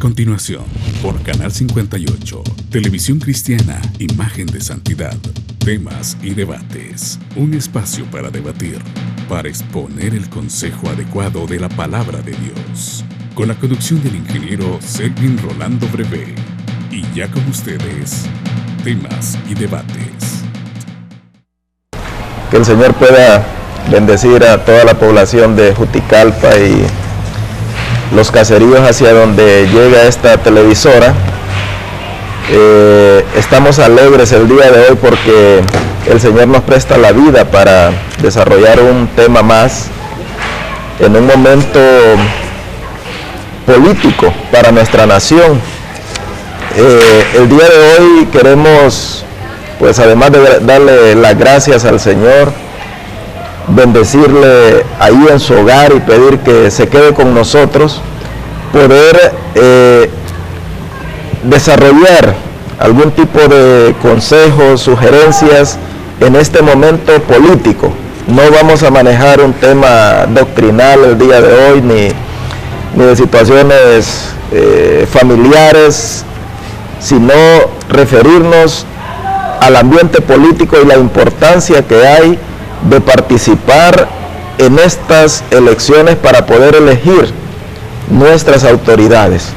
continuación, por Canal 58, Televisión Cristiana, Imagen de Santidad, temas y debates. Un espacio para debatir, para exponer el consejo adecuado de la palabra de Dios. Con la conducción del ingeniero Selvin Rolando Brevé. Y ya con ustedes, temas y debates. Que el Señor pueda bendecir a toda la población de Juticalpa y los caseríos hacia donde llega esta televisora. Estamos alegres el día de hoy porque el Señor nos presta la vida para desarrollar un tema más en un momento político para nuestra nación. El día de hoy queremos, pues además de darle las gracias al Señor, bendecirle ahí en su hogar y pedir que se quede con nosotros, poder desarrollar algún tipo de consejos, sugerencias en este momento político. No vamos a manejar un tema doctrinal el día de hoy, ni de situaciones familiares, sino referirnos al ambiente político y la importancia que hay de participar en estas elecciones para poder elegir nuestras autoridades.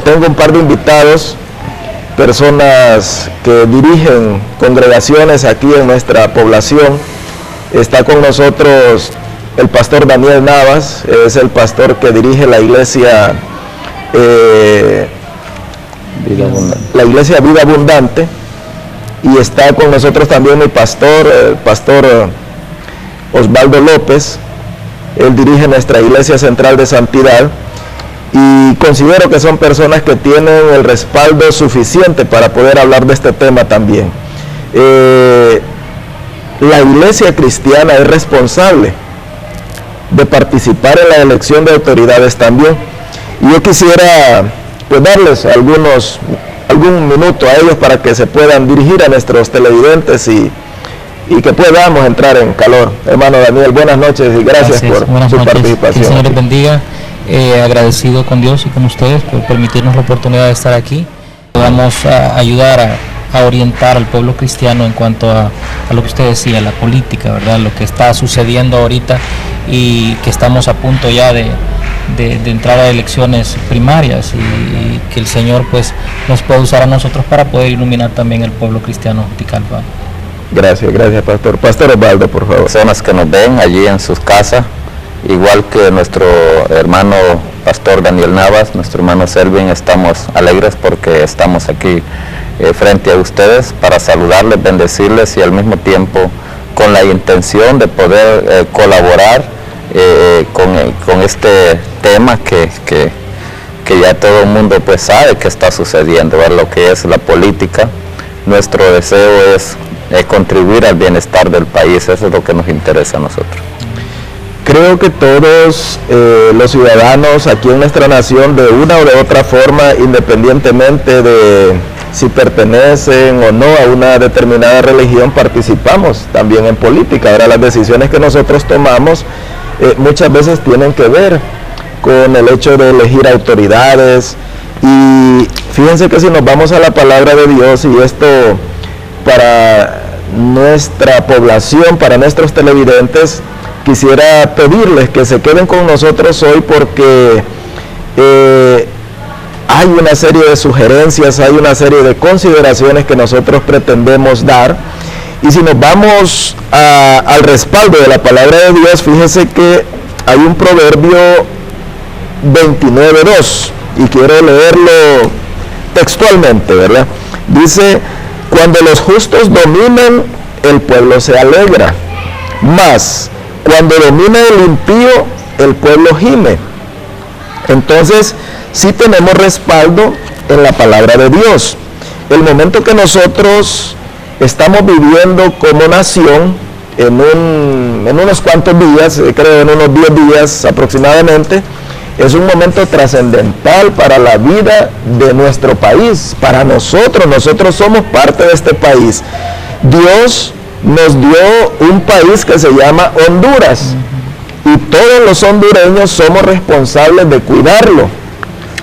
Tengo un par de invitados, personas que dirigen congregaciones aquí en nuestra población. Está con nosotros el pastor Daniel Navas, es el pastor que dirige la iglesia Vida Abundante, y está con nosotros también el pastor Osvaldo López. Él dirige nuestra iglesia central de Santidad, y considero que son personas que tienen el respaldo suficiente para poder hablar de este tema también. La iglesia cristiana es responsable de participar en la elección de autoridades también, y yo quisiera pues darles algún minuto a ellos para que se puedan dirigir a nuestros televidentes y que podamos entrar en calor. Hermano Daniel, buenas noches y gracias por su participación. Que el Señor les bendiga. Agradecido con Dios y con ustedes por permitirnos la oportunidad de estar aquí. Vamos a ayudar a orientar al pueblo cristiano en cuanto a lo que usted decía, la política, ¿verdad? Lo que está sucediendo ahorita y que estamos a punto ya de entrar a elecciones primarias, y que el Señor pues nos pueda usar a nosotros para poder iluminar también el pueblo cristiano de Juticalpa. Gracias, pastor. Pastor Osvaldo, por favor. Personas que nos ven allí en sus casas, igual que nuestro hermano pastor Daniel Navas, nuestro hermano Selvin, estamos alegres porque estamos aquí frente a ustedes para saludarles, bendecirles y al mismo tiempo con la intención de poder colaborar con este tema que ya todo el mundo pues sabe que está sucediendo, ¿verdad? Lo que es la política. Nuestro deseo es contribuir al bienestar del país, eso es lo que nos interesa a nosotros. Creo que todos los ciudadanos aquí en nuestra nación, de una o de otra forma, independientemente de si pertenecen o no a una determinada religión, participamos también en política. Ahora, las decisiones que nosotros tomamos muchas veces tienen que ver con el hecho de elegir autoridades, y fíjense que si nos vamos a la palabra de Dios, y esto para nuestra población, para nuestros televidentes, quisiera pedirles que se queden con nosotros hoy porque hay una serie de sugerencias, hay una serie de consideraciones que nosotros pretendemos dar. Y si nos vamos al respaldo de la palabra de Dios, fíjense que hay un proverbio 29:2, y quiero leerlo textualmente, ¿verdad? Dice: cuando los justos dominan, el pueblo se alegra, mas cuando domina el impío, el pueblo gime. Entonces, sí tenemos respaldo en la palabra de Dios. El momento que nosotros estamos viviendo como nación, en unos cuantos días, creo en unos 10 días aproximadamente, es un momento trascendental para la vida de nuestro país, para nosotros somos parte de este país. Dios nos dio un país que se llama Honduras, y todos los hondureños somos responsables de cuidarlo.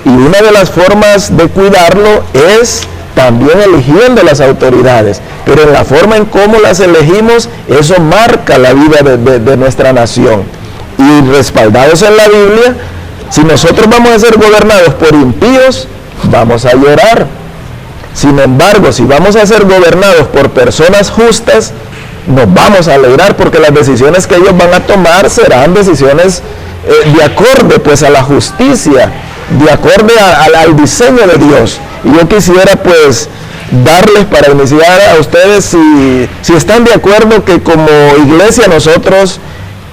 Y una de las formas de cuidarlo es también eligiendo las autoridades, pero en la forma en cómo las elegimos, eso marca la vida de nuestra nación. Y respaldados en la Biblia, si nosotros vamos a ser gobernados por impíos, vamos a llorar. Sin embargo, si vamos a ser gobernados por personas justas, nos vamos a alegrar, porque las decisiones que ellos van a tomar serán decisiones de acorde pues a la justicia, de acorde al diseño de Dios. Y yo quisiera pues darles para iniciar a ustedes si están de acuerdo que como iglesia nosotros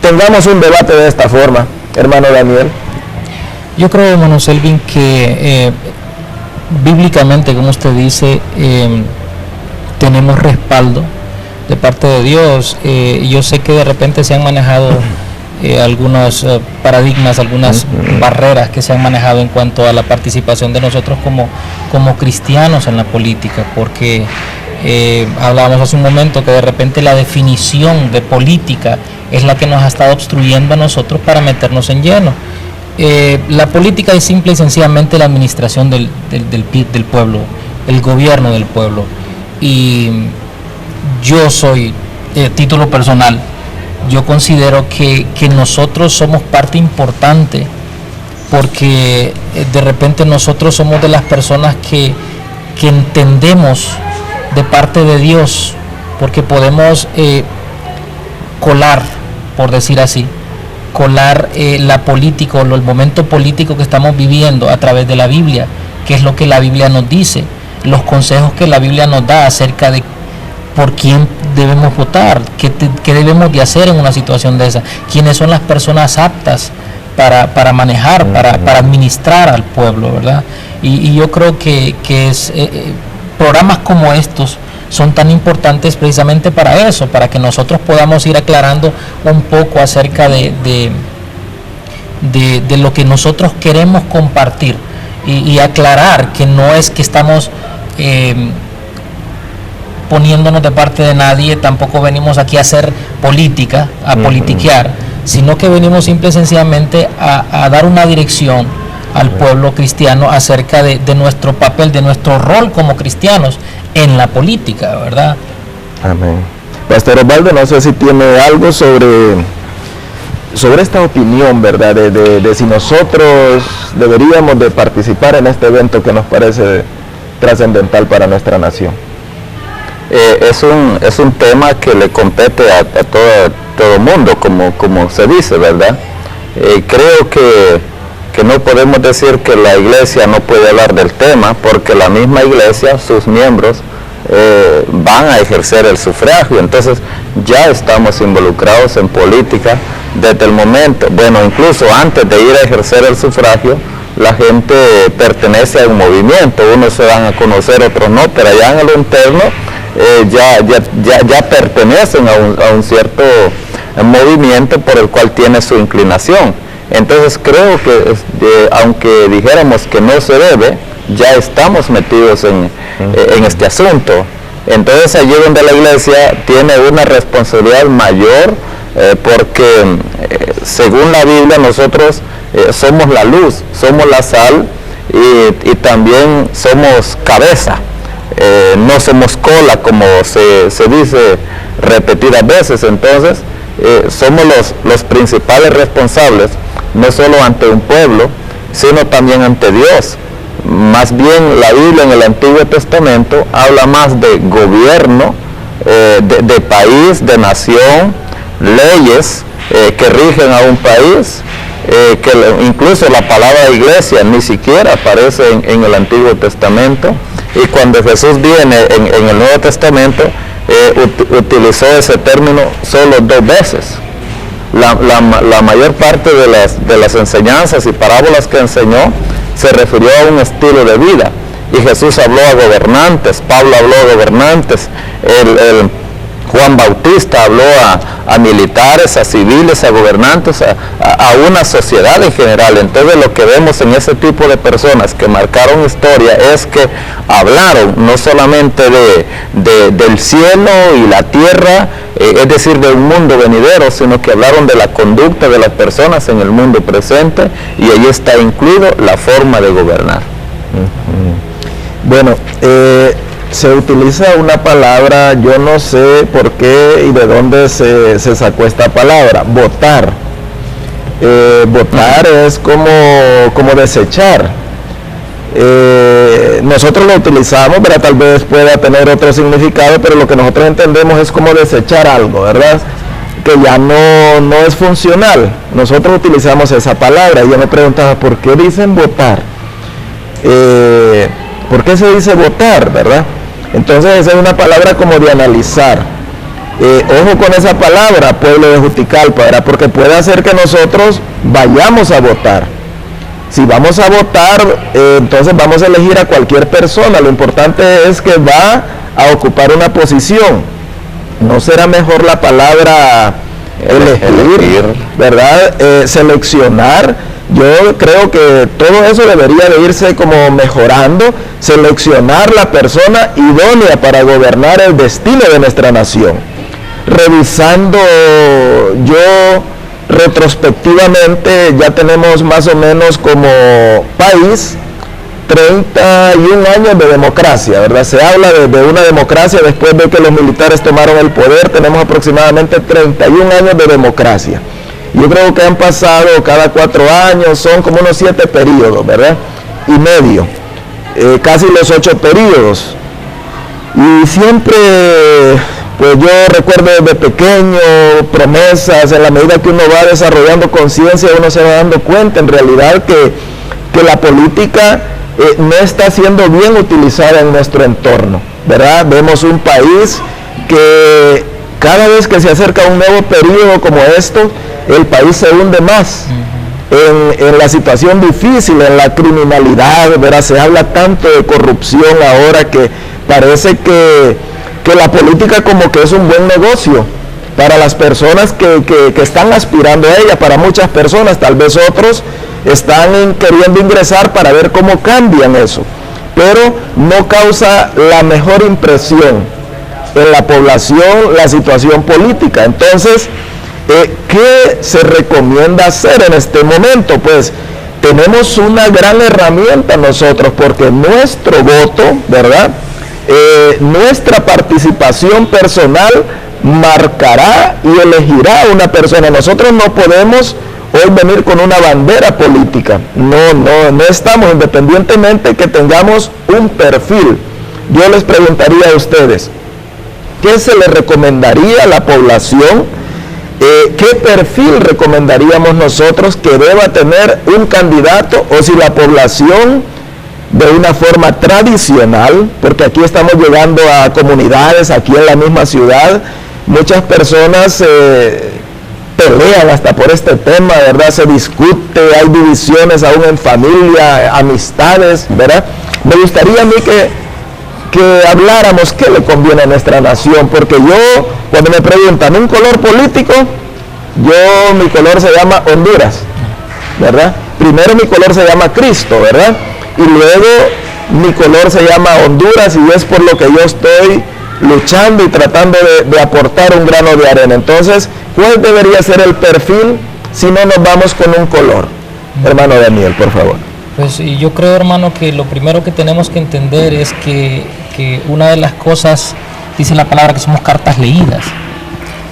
tengamos un debate de esta forma, hermano Daniel. Yo creo, hermano Selvin, que bíblicamente, como usted dice, tenemos respaldo de parte de Dios. Yo sé que de repente se han manejado algunos paradigmas, algunas barreras que se han manejado en cuanto a la participación de nosotros como cristianos en la política, porque hablábamos hace un momento que de repente la definición de política es la que nos ha estado obstruyendo a nosotros para meternos en lleno. La política es simple y sencillamente la administración del pueblo, el gobierno del pueblo. Y yo soy, título personal, yo considero que nosotros somos parte importante, porque de repente nosotros somos de las personas que entendemos de parte de Dios, porque podemos colar, por decir así, la política o el momento político que estamos viviendo a través de la Biblia, que es lo que la Biblia nos dice, los consejos que la Biblia nos da acerca de por quién debemos votar, qué debemos de hacer en una situación de esa, quiénes son las personas aptas para manejar, para administrar al pueblo, ¿verdad? Y yo creo que programas como estos son tan importantes precisamente para eso, para que nosotros podamos ir aclarando un poco acerca de lo que nosotros queremos compartir y aclarar que no es que estamos poniéndonos de parte de nadie, tampoco venimos aquí a hacer política, a politiquear, sino que venimos simple y sencillamente a dar una dirección al pueblo cristiano acerca de nuestro papel, de nuestro rol como cristianos en la política, ¿verdad? Amén. Pastor Osvaldo, no sé si tiene algo sobre esta opinión, ¿verdad? De si nosotros deberíamos de participar en este evento que nos parece trascendental para nuestra nación. Es un tema que le compete a todo el mundo, como se dice, ¿verdad? Creo que no podemos decir que la iglesia no puede hablar del tema, porque la misma iglesia, sus miembros, van a ejercer el sufragio. Entonces ya estamos involucrados en política desde el momento, bueno, incluso antes de ir a ejercer el sufragio, la gente pertenece a un movimiento, unos se van a conocer, otros no, pero allá en lo interno ya pertenecen a un cierto movimiento por el cual tiene su inclinación. Entonces creo que aunque dijéramos que no se debe, ya estamos metidos en este asunto. Entonces allí donde la iglesia tiene una responsabilidad mayor, porque según la Biblia nosotros somos la luz, somos la sal y también somos cabeza. No somos cola, como se dice repetidas veces. Entonces somos los principales responsables, no solo ante un pueblo, sino también ante Dios. Más bien la Biblia en el Antiguo Testamento habla más de gobierno, de país, de nación, leyes que rigen a un país, que incluso la palabra iglesia ni siquiera aparece en el Antiguo Testamento. Y cuando Jesús viene en el Nuevo Testamento, utilizó ese término solo 2 veces. La mayor parte de las enseñanzas y parábolas que enseñó se refirió a un estilo de vida. Y Jesús habló a gobernantes, Pablo habló a gobernantes, Juan Bautista habló a militares, a civiles, a gobernantes, a una sociedad en general. Entonces lo que vemos en ese tipo de personas que marcaron historia es que hablaron no solamente del cielo y la tierra, es decir, de un mundo venidero, sino que hablaron de la conducta de las personas en el mundo presente, y ahí está incluido la forma de gobernar. Bueno, se utiliza una palabra, yo no sé por qué y de dónde se sacó esta palabra, votar. Votar es como desechar. Nosotros lo utilizamos, pero tal vez pueda tener otro significado, pero lo que nosotros entendemos es como desechar algo, ¿verdad? Que ya no es funcional. Nosotros utilizamos esa palabra y yo me preguntaba, ¿por qué dicen votar? ¿Por qué se dice votar, verdad? Entonces esa es una palabra como de analizar. Ojo con esa palabra, pueblo de Juticalpa, ¿verdad? Porque puede hacer que nosotros vayamos a votar. Si vamos a votar, entonces vamos a elegir a cualquier persona. Lo importante es que va a ocupar una posición. ¿No será mejor la palabra elegir, ¿verdad? Seleccionar. Yo creo que todo eso debería de irse como mejorando, seleccionar la persona idónea para gobernar el destino de nuestra nación. Revisando yo retrospectivamente, ya tenemos más o menos como país 31 años de democracia, ¿verdad? Se habla de una democracia después de que los militares tomaron el poder. Tenemos aproximadamente 31 años de democracia. Yo creo que han pasado cada 4 años, son como unos 7 periodos, ¿verdad? Y medio, casi los 8 periodos. Y siempre, pues yo recuerdo desde pequeño, promesas, en la medida que uno va desarrollando conciencia, uno se va dando cuenta en realidad que la política no está siendo bien utilizada en nuestro entorno, ¿verdad? Vemos un país que cada vez que se acerca un nuevo periodo como esto, el país se hunde más en la situación difícil, en la criminalidad, ¿verdad? Se habla tanto de corrupción ahora que parece que la política como que es un buen negocio para las personas que están aspirando a ella. Para muchas personas, tal vez otros están queriendo ingresar para ver cómo cambian eso, pero no causa la mejor impresión en la población la situación política. Entonces, ¿qué se recomienda hacer en este momento? Pues tenemos una gran herramienta nosotros, porque nuestro voto, ¿verdad? Nuestra participación personal marcará y elegirá a una persona. Nosotros no podemos hoy venir con una bandera política, no estamos, independientemente que tengamos un perfil. Yo les preguntaría a ustedes, ¿qué se le recomendaría a la población? ¿Qué perfil recomendaríamos nosotros que deba tener un candidato? O si la población, de una forma tradicional, porque aquí estamos llegando a comunidades, aquí en la misma ciudad, muchas personas pelean hasta por este tema, ¿verdad? Se discute, hay divisiones aún en familia, amistades, ¿verdad? Me gustaría a mí que habláramos qué le conviene a nuestra nación, porque yo, cuando me preguntan un color político, mi color se llama Honduras, ¿verdad? Primero mi color se llama Cristo, ¿verdad? Y luego mi color se llama Honduras, y es por lo que yo estoy luchando y tratando de aportar un grano de arena. Entonces, ¿cuál debería ser el perfil si no nos vamos con un color? Hermano Daniel, por favor. Pues yo creo, hermano, que lo primero que tenemos que entender es que una de las cosas, dice la palabra, que somos cartas leídas.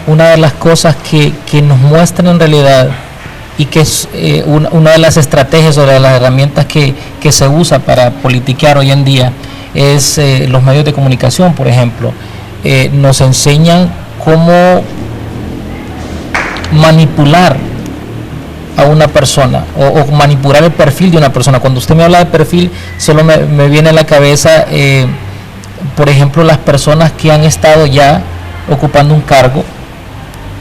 Una de las cosas que nos muestran en realidad, y que es una de las estrategias o de las herramientas que se usa para politiquear hoy en día, es los medios de comunicación, por ejemplo. Nos enseñan cómo manipular a una persona o manipular el perfil de una persona. Cuando usted me habla de perfil, solo me viene a la cabeza, por ejemplo, las personas que han estado ya ocupando un cargo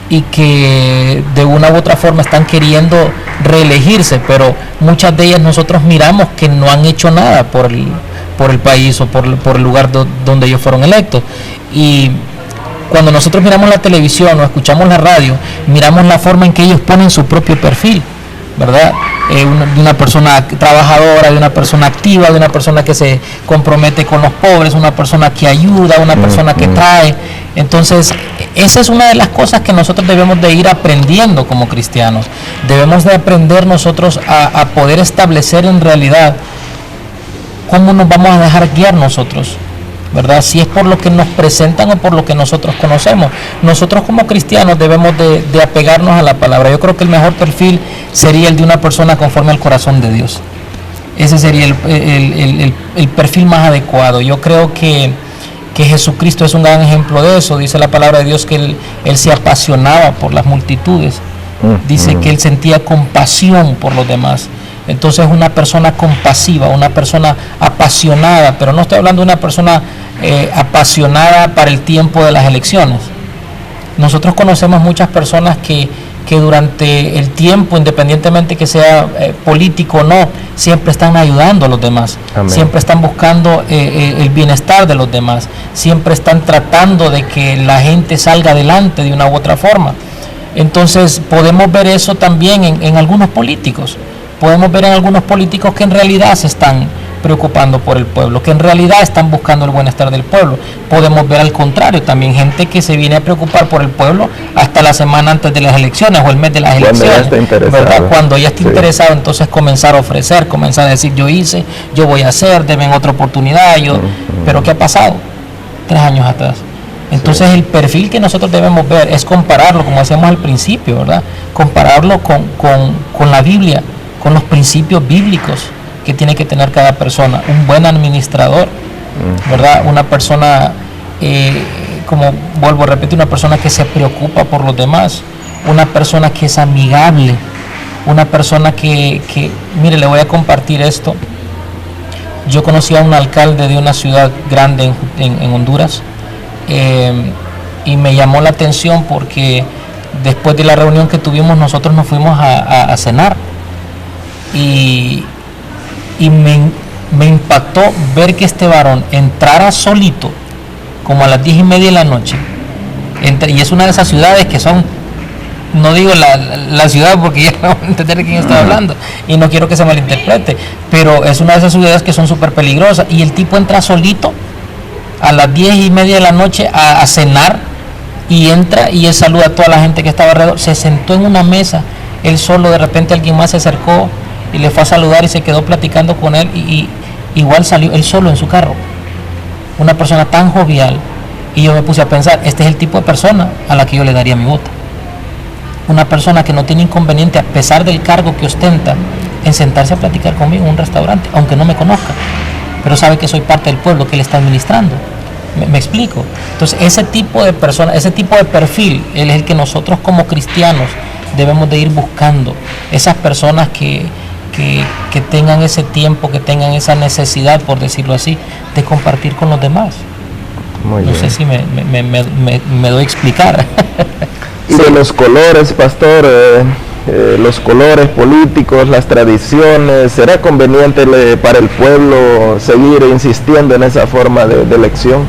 y que de una u otra forma están queriendo reelegirse, pero muchas de ellas nosotros miramos que no han hecho nada por el país o por el lugar donde ellos fueron electos. Y cuando nosotros miramos la televisión o escuchamos la radio, miramos la forma en que ellos ponen su propio perfil, ¿verdad? De una persona trabajadora, de una persona activa, de una persona que se compromete con los pobres, una persona que ayuda, una persona que trae. Entonces, esa es una de las cosas que nosotros debemos de ir aprendiendo como cristianos. Debemos de aprender nosotros a poder establecer en realidad cómo nos vamos a dejar guiar nosotros, ¿verdad? Si es por lo que nos presentan o por lo que nosotros conocemos. Nosotros como cristianos debemos de apegarnos a la palabra. Yo creo que el mejor perfil sería el de una persona conforme al corazón de Dios. Ese sería el perfil más adecuado. Yo creo que Jesucristo es un gran ejemplo de eso. Dice la palabra de Dios que él se apasionaba por las multitudes. Dice que él sentía compasión por los demás. Entonces una persona compasiva, una persona apasionada, pero no estoy hablando de una persona apasionada para el tiempo de las elecciones. Nosotros conocemos muchas personas que durante el tiempo, independientemente que sea político o no, siempre están ayudando a los demás. Amén. Siempre están buscando el bienestar de los demás, siempre están tratando de que la gente salga adelante de una u otra forma. Entonces podemos ver eso también en algunos políticos. Podemos ver en algunos políticos que en realidad se están preocupando por el pueblo, que en realidad están buscando el bienestar del pueblo. Podemos ver al contrario también gente que se viene a preocupar por el pueblo hasta la semana antes de las elecciones o el mes de las elecciones, ¿verdad? Cuando ella está interesado, entonces comenzar a ofrecer, comenzar a decir yo hice, yo voy a hacer, deben otra oportunidad, pero ¿qué ha pasado? 3 años atrás. Entonces el perfil que nosotros debemos ver es compararlo, como decíamos al principio, ¿verdad? Compararlo con la Biblia, con los principios bíblicos que tiene que tener cada persona. Un buen administrador, ¿verdad? Una persona, como vuelvo a repetir, una persona que se preocupa por los demás, una persona que es amigable, una persona que mire, le voy a compartir esto. Yo conocí a un alcalde de una ciudad grande en Honduras, y me llamó la atención porque después de la reunión que tuvimos nosotros nos fuimos a cenar. Y me impactó ver que este varón entrara solito como a las 10:30 de la noche, y es una de esas ciudades que son, no digo la ciudad porque ya no van a entender de quién está hablando y no quiero que se malinterprete, pero es una de esas ciudades que son súper peligrosas, y el tipo entra solito a las 10:30 de la noche a cenar, y entra y él saluda a toda la gente que estaba alrededor, se sentó en una mesa él solo. De repente alguien más se acercó y le fue a saludar y se quedó platicando con él, y igual salió él solo en su carro. Una persona tan jovial, y yo me puse a pensar, este es el tipo de persona a la que yo le daría mi voto. Una persona que no tiene inconveniente, a pesar del cargo que ostenta, en sentarse a platicar conmigo en un restaurante, aunque no me conozca, pero sabe que soy parte del pueblo que él está administrando. ¿Me explico? Entonces ese tipo de persona, ese tipo de perfil, él es el que nosotros como cristianos debemos de ir buscando. Esas personas que tengan ese tiempo, que tengan esa necesidad, por decirlo así, de compartir con los demás. Muy bien. No sé si me doy a explicar. Y de los colores, pastor, los colores políticos, las tradiciones, ¿será conveniente para el pueblo seguir insistiendo en esa forma de elección?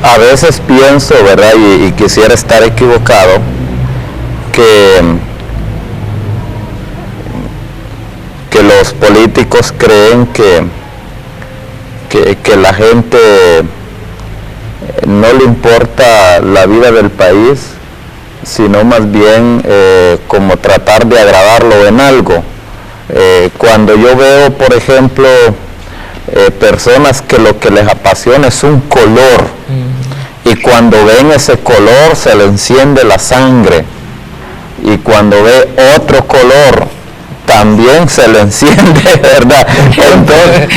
A veces pienso, ¿verdad? Y quisiera estar equivocado, que los políticos creen que la gente no le importa la vida del país, sino más bien como tratar de agradarlo en algo. Cuando yo veo, por ejemplo, personas que lo que les apasiona es un color, y cuando ven ese color se le enciende la sangre, y cuando ve otro color también se le enciende, ¿verdad? Entonces,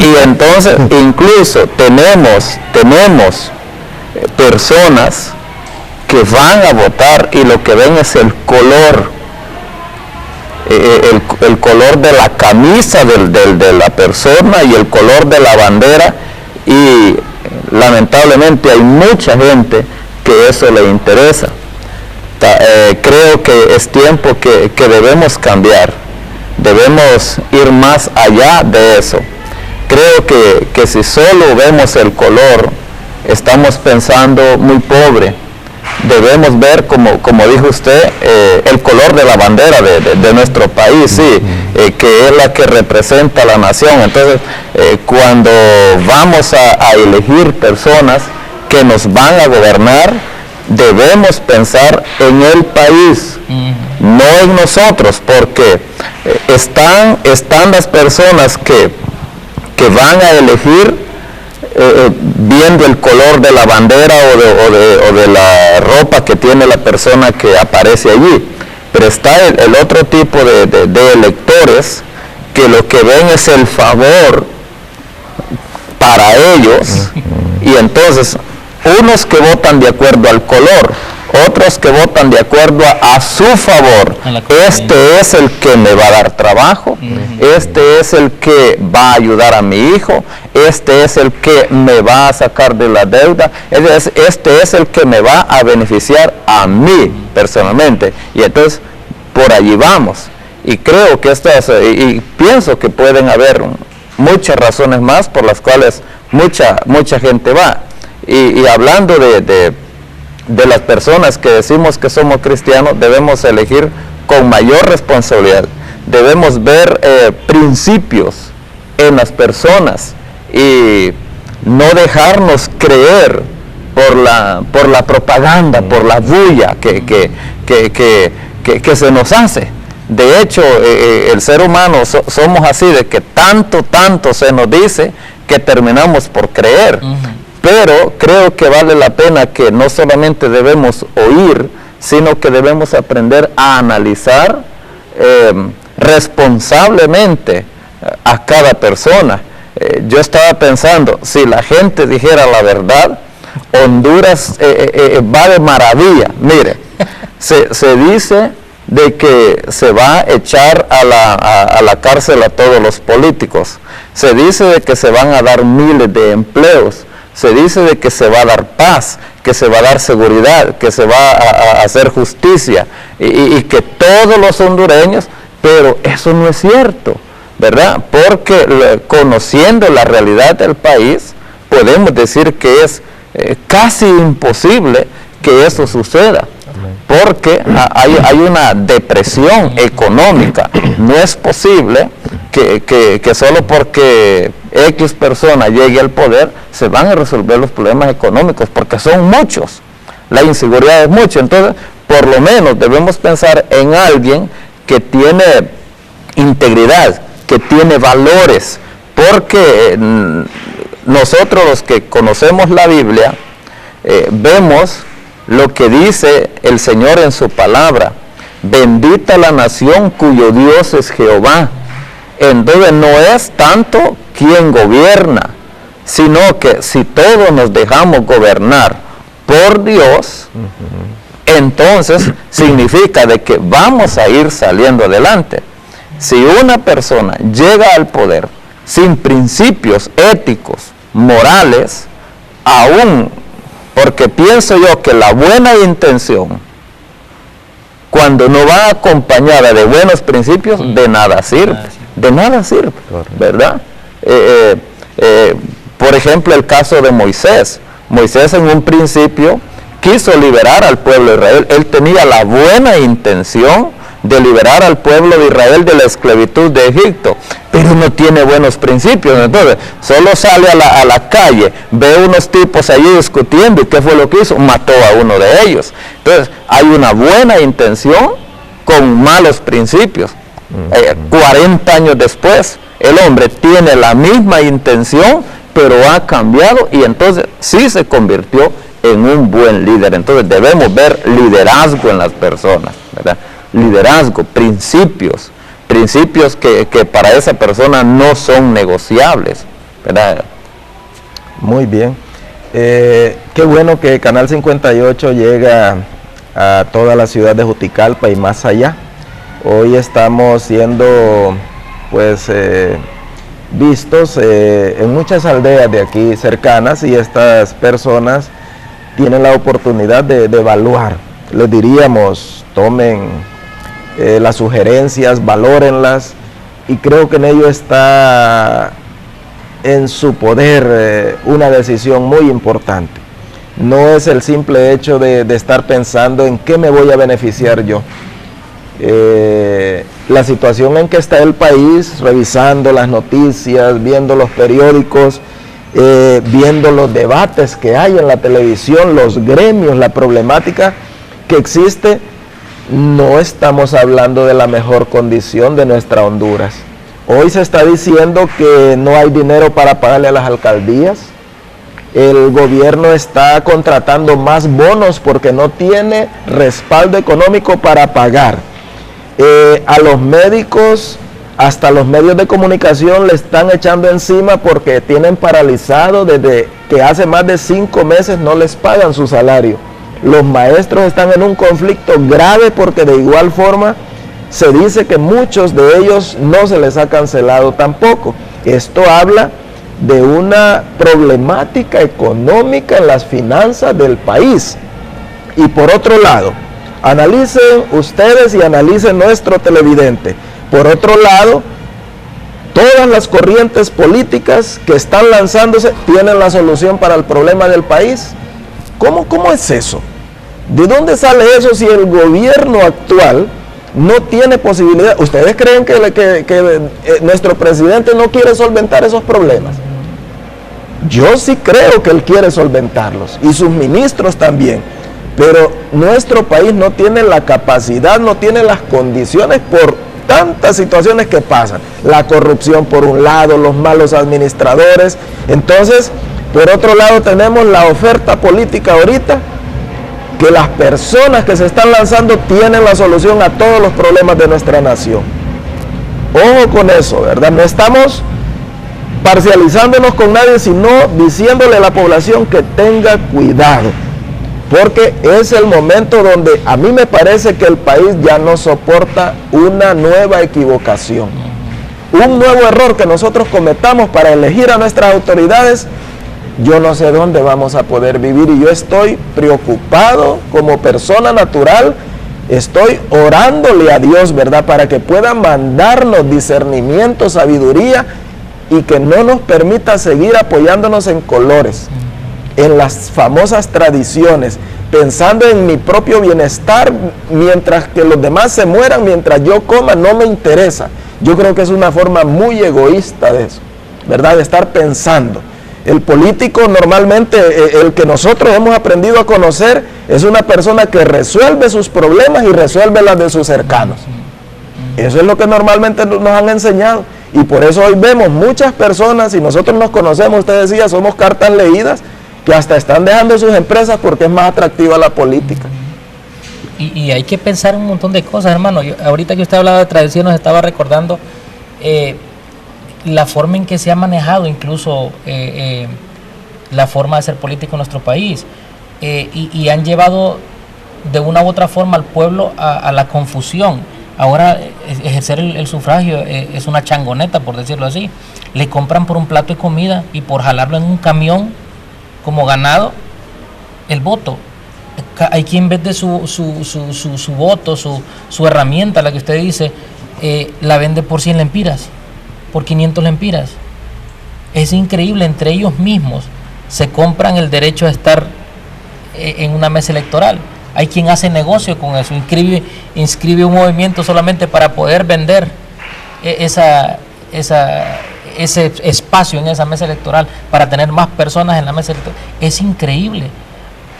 y entonces incluso tenemos personas que van a votar y lo que ven es el color, el color de la camisa de la persona y el color de la bandera, y lamentablemente hay mucha gente que eso le interesa. Creo que es tiempo que debemos cambiar, debemos ir más allá de eso. Creo que si solo vemos el color estamos pensando muy pobre. Debemos ver, como dijo usted, el color de la bandera de nuestro país, sí, que es la que representa a la nación. Entonces, cuando vamos a elegir personas que nos van a gobernar, debemos pensar en el país, no en nosotros, porque están las personas que van a elegir viendo el color de la bandera o de la ropa que tiene la persona que aparece allí, pero está el otro tipo de electores que lo que ven es el favor para ellos, y entonces unos que votan de acuerdo al color, otros que votan de acuerdo a su favor. Este es el que me va a dar trabajo, este es el que va a ayudar a mi hijo, este es el que me va a sacar de la deuda, este es el que me va a beneficiar a mí personalmente. Y entonces por allí vamos. Y creo que y pienso que pueden haber muchas razones más por las cuales mucha gente va. Y hablando de las personas que decimos que somos cristianos, debemos elegir con mayor responsabilidad. Debemos ver principios en las personas y no dejarnos creer por la propaganda, por la bulla que se nos hace. De hecho, el ser humano somos así, de que tanto se nos dice que terminamos por creer. Pero creo que vale la pena que no solamente debemos oír, sino que debemos aprender a analizar responsablemente a cada persona. Yo estaba pensando, si la gente dijera la verdad, Honduras va de maravilla. Mire, se dice de que se va a echar a la cárcel a todos los políticos. Se dice de que se van a dar miles de empleos. Se dice de que se va a dar paz, que se va a dar seguridad, que se va a hacer justicia y que todos los hondureños, pero eso no es cierto, ¿verdad? Porque conociendo la realidad del país, podemos decir que es casi imposible que eso suceda, porque hay una depresión económica. No es posible que solo porque X persona llegue al poder se van a resolver los problemas económicos, porque son muchos, la inseguridad es mucho. Entonces, por lo menos debemos pensar en alguien que tiene integridad, que tiene valores, porque nosotros los que conocemos la Biblia vemos lo que dice el Señor en su palabra: bendita la nación cuyo Dios es Jehová. Entonces no es tanto quien gobierna, sino que si todos nos dejamos gobernar por Dios, entonces significa de que vamos a ir saliendo adelante. Si una persona llega al poder sin principios éticos, morales, aún, porque pienso yo que la buena intención, cuando no va acompañada de buenos principios, de nada sirve, ¿verdad? Por ejemplo, el caso de Moisés. Moisés en un principio quiso liberar al pueblo de Israel. Él tenía la buena intención de liberar al pueblo de Israel de la esclavitud de Egipto, pero no tiene buenos principios. Entonces solo sale a la calle, ve unos tipos allí discutiendo, y ¿qué fue lo que hizo? Mató a uno de ellos. Entonces hay una buena intención con malos principios. 40 años después el hombre tiene la misma intención, pero ha cambiado, y entonces sí se convirtió en un buen líder. Entonces debemos ver liderazgo en las personas, ¿verdad? Liderazgo, principios que para esa persona no son negociables, ¿verdad? Muy bien. Qué bueno que Canal 58 llega a toda la ciudad de Juticalpa y más allá. Hoy estamos siendo pues vistos en muchas aldeas de aquí cercanas, y estas personas tienen la oportunidad de evaluar. Les diríamos, tomen las sugerencias, valórenlas, y creo que en ello está en su poder una decisión muy importante. No es el simple hecho de estar pensando en qué me voy a beneficiar yo. La situación en que está el país, revisando las noticias, viendo los periódicos, viendo los debates que hay en la televisión, los gremios, la problemática que existe, no estamos hablando de la mejor condición de nuestra Honduras. Hoy se está diciendo que no hay dinero para pagarle a las alcaldías. El gobierno está contratando más bonos porque no tiene respaldo económico para pagar. A los médicos, hasta los medios de comunicación le están echando encima porque tienen paralizado desde que hace más de 5 meses no les pagan su salario. Los maestros están en un conflicto grave porque de igual forma se dice que muchos de ellos no se les ha cancelado tampoco. Esto habla de una problemática económica en las finanzas del país. Y por otro lado, analicen ustedes y analicen nuestro televidente. Por otro lado, todas las corrientes políticas que están lanzándose tienen la solución para el problema del país. ¿Cómo es eso? ¿De dónde sale eso si el gobierno actual no tiene posibilidad? ¿Ustedes creen que nuestro presidente no quiere solventar esos problemas? Yo sí creo que él quiere solventarlos, y sus ministros también, pero nuestro país no tiene la capacidad, no tiene las condiciones por tantas situaciones que pasan. La corrupción por un lado, los malos administradores. Entonces, por otro lado tenemos la oferta política ahorita, que las personas que se están lanzando tienen la solución a todos los problemas de nuestra nación. Ojo con eso, ¿verdad? No estamos parcializándonos con nadie, sino diciéndole a la población que tenga cuidado, porque es el momento donde a mí me parece que el país ya no soporta una nueva equivocación, un nuevo error que nosotros cometamos para elegir a nuestras autoridades. Yo no sé dónde vamos a poder vivir, y yo estoy preocupado como persona natural. Estoy orándole a Dios, ¿verdad?, para que pueda mandarnos discernimiento, sabiduría, y que no nos permita seguir apoyándonos en colores, en las famosas tradiciones, pensando en mi propio bienestar, mientras que los demás se mueran, mientras yo coma, no me interesa. Yo creo que es una forma muy egoísta de eso, ¿verdad?, de estar pensando. El político normalmente, el que nosotros hemos aprendido a conocer, es una persona que resuelve sus problemas y resuelve las de sus cercanos. Eso es lo que normalmente nos han enseñado. Y por eso hoy vemos muchas personas, y nosotros nos conocemos, usted decía, somos cartas leídas, que hasta están dejando sus empresas porque es más atractiva la política. Y hay que pensar un montón de cosas, hermano. Ahorita que usted hablaba de tradición, nos estaba recordando la forma en que se ha manejado incluso la forma de ser político en nuestro país, y han llevado de una u otra forma al pueblo a la confusión. Ahora ejercer el sufragio es una changoneta, por decirlo así. Le compran por un plato de comida y por jalarlo en un camión como ganado el voto. Hay quien vende su voto, su herramienta, la que usted dice, la vende por 100 lempiras, por 500 lempiras. Es increíble, entre ellos mismos se compran el derecho a estar en una mesa electoral. Hay quien hace negocio con eso, inscribe un movimiento solamente para poder vender ese espacio en esa mesa electoral, para tener más personas en la mesa electoral. Es increíble.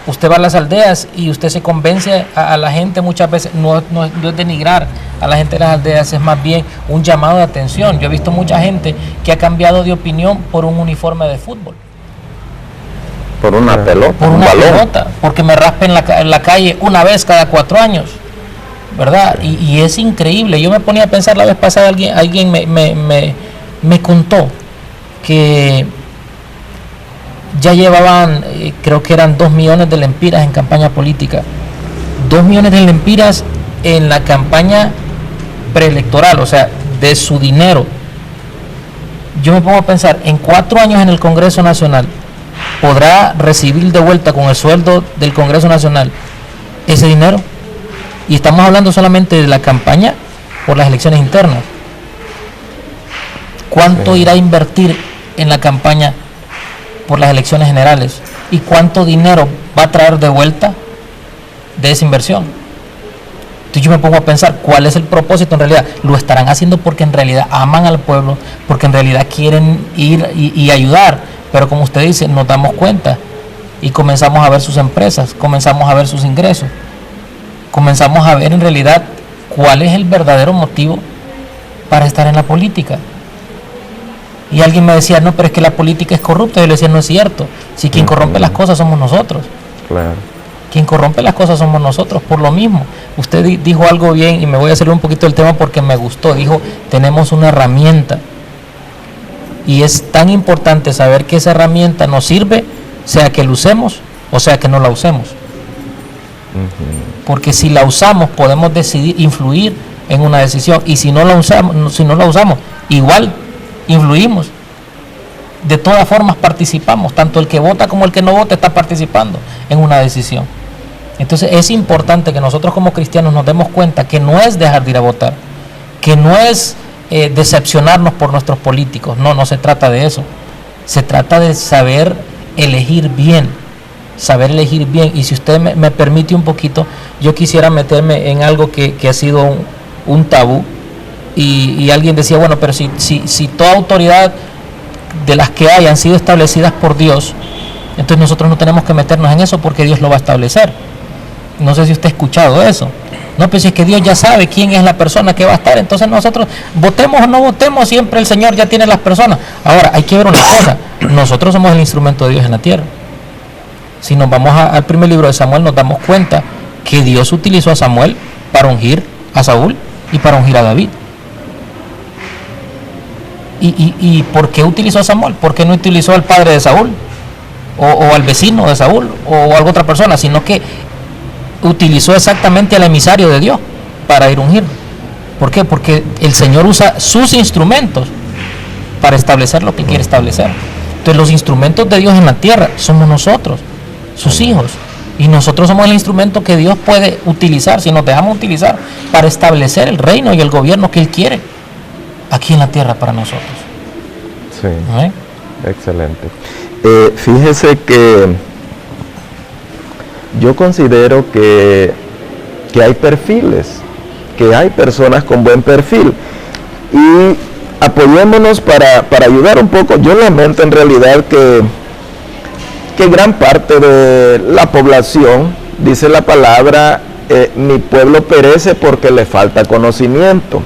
Usted va a las aldeas y usted se convence a la gente muchas veces, no es denigrar a la gente de las aldeas, es más bien un llamado de atención. Yo he visto mucha gente que ha cambiado de opinión por un uniforme de fútbol. Por una pelota, por una pelota, porque me raspen en la calle una vez cada 4 años, ¿verdad? Y es increíble. Yo me ponía a pensar la vez pasada, alguien me contó que ya llevaban, creo que eran 2 millones de lempiras en campaña política. 2 millones de lempiras en la campaña preelectoral, o sea, de su dinero. Yo me pongo a pensar, en 4 años en el Congreso Nacional, ¿podrá recibir de vuelta con el sueldo del Congreso Nacional ese dinero? Y estamos hablando solamente de la campaña por las elecciones internas. ¿Cuánto irá a invertir en la campaña por las elecciones generales? ¿Y cuánto dinero va a traer de vuelta de esa inversión? Entonces yo me pongo a pensar, ¿cuál es el propósito en realidad? Lo estarán haciendo porque en realidad aman al pueblo, porque en realidad quieren ir y ayudar, pero como usted dice, nos damos cuenta y comenzamos a ver sus empresas, comenzamos a ver sus ingresos, comenzamos a ver en realidad cuál es el verdadero motivo para estar en la política. Y alguien me decía, no, pero es que la política es corrupta. Yo le decía, no es cierto. Si quien corrompe las cosas somos nosotros. Claro. Quien corrompe las cosas somos nosotros, por lo mismo. Usted dijo algo bien, y me voy a hacer un poquito del tema porque me gustó. Dijo, tenemos una herramienta. Y es tan importante saber que esa herramienta nos sirve, sea que la usemos o sea que no la usemos. Porque si la usamos, podemos decidir, influir en una decisión. Y si no la usamos, igual influimos. De todas formas participamos, tanto el que vota como el que no vota está participando en una decisión. Entonces es importante que nosotros como cristianos nos demos cuenta que no es dejar de ir a votar, que no es decepcionarnos por nuestros políticos, no se trata de eso. Se trata de saber elegir bien, y si usted me permite un poquito, yo quisiera meterme en algo que ha sido un tabú. Y alguien decía, bueno, pero si toda autoridad de las que hay han sido establecidas por Dios, entonces nosotros no tenemos que meternos en eso porque Dios lo va a establecer. No sé si usted ha escuchado eso. No, pues si es que Dios ya sabe quién es la persona que va a estar, entonces nosotros votemos o no votemos, siempre el Señor ya tiene las personas. Ahora, hay que ver una cosa, nosotros somos el instrumento de Dios en la tierra. Si nos vamos al primer libro de Samuel, nos damos cuenta que Dios utilizó a Samuel para ungir a Saúl y para ungir a David. ¿Y por qué utilizó a Samuel? ¿Por qué no utilizó al padre de Saúl? O al vecino de Saúl, o a alguna otra persona, sino que utilizó exactamente al emisario de Dios para ir a ungir. ¿Por qué? Porque el Señor usa sus instrumentos para establecer lo que quiere establecer. Entonces los instrumentos de Dios en la tierra somos nosotros, sus hijos, y nosotros somos el instrumento que Dios puede utilizar, si nos dejamos utilizar, para establecer el reino y el gobierno que Él quiere aquí en la tierra para nosotros. Sí, excelente. Fíjese que yo considero que hay perfiles, que hay personas con buen perfil, y apoyémonos para ayudar un poco. Yo lamento en realidad que gran parte de la población, dice la palabra, mi pueblo perece porque le falta conocimiento.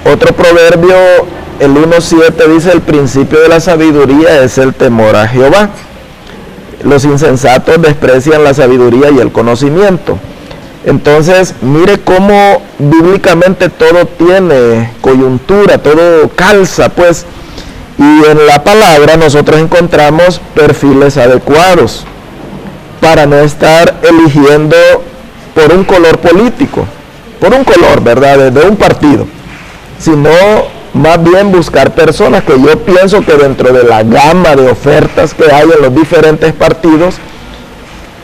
Otro proverbio, el 1:7, dice: el principio de la sabiduría es el temor a Jehová. Los insensatos desprecian la sabiduría y el conocimiento. Entonces, mire cómo bíblicamente todo tiene coyuntura, todo calza, pues. Y en la palabra nosotros encontramos perfiles adecuados para no estar eligiendo por un color político, por un color, ¿verdad?, de un partido, sino más bien buscar personas que yo pienso que dentro de la gama de ofertas que hay en los diferentes partidos,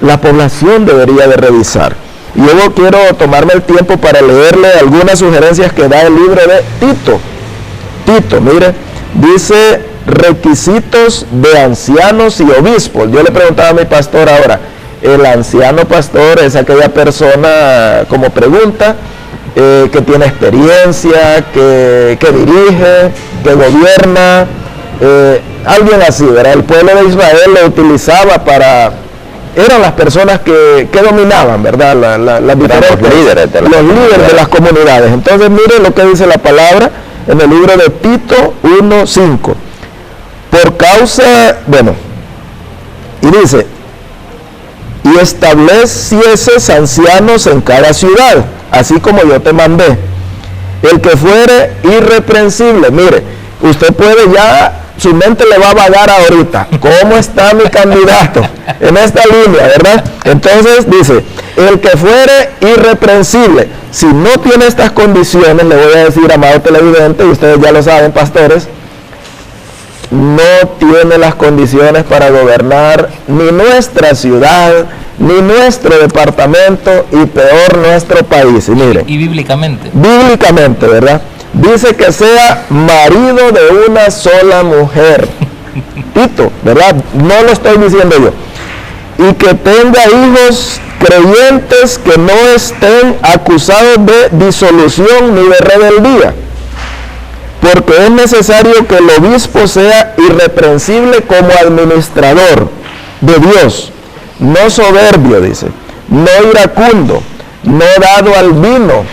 la población debería de revisar. Y yo quiero tomarme el tiempo para leerle algunas sugerencias que da el libro de Tito. Tito, mire, dice: requisitos de ancianos y obispos. Yo le preguntaba a mi pastor ahora, el anciano pastor es aquella persona, como pregunta, que tiene experiencia, que dirige, que gobierna, alguien así, ¿verdad? El pueblo de Israel lo utilizaba eran las personas que dominaban, ¿verdad? Las diferentes, los líderes de las comunidades. Entonces mire lo que dice la palabra en el libro de Tito 1:5. Por causa, y dice: y establecieses ancianos en cada ciudad, así como yo te mandé, el que fuere irreprensible. Mire, usted puede ya, su mente le va a vagar ahorita, ¿cómo está mi candidato en esta línea, verdad? Entonces dice: el que fuere irreprensible. Si no tiene estas condiciones, le voy a decir, amado televidente, y ustedes ya lo saben, pastores, no tiene las condiciones para gobernar ni nuestra ciudad, ni nuestro departamento, y peor nuestro país. Y miren, y bíblicamente, ¿verdad? dice que sea marido de una sola mujer. Tito, ¿verdad? No lo estoy diciendo yo. Y que tenga hijos creyentes que no estén acusados de disolución ni de rebeldía, porque es necesario que el obispo sea irreprensible como administrador de Dios, no soberbio, dice, no iracundo, no dado al vino.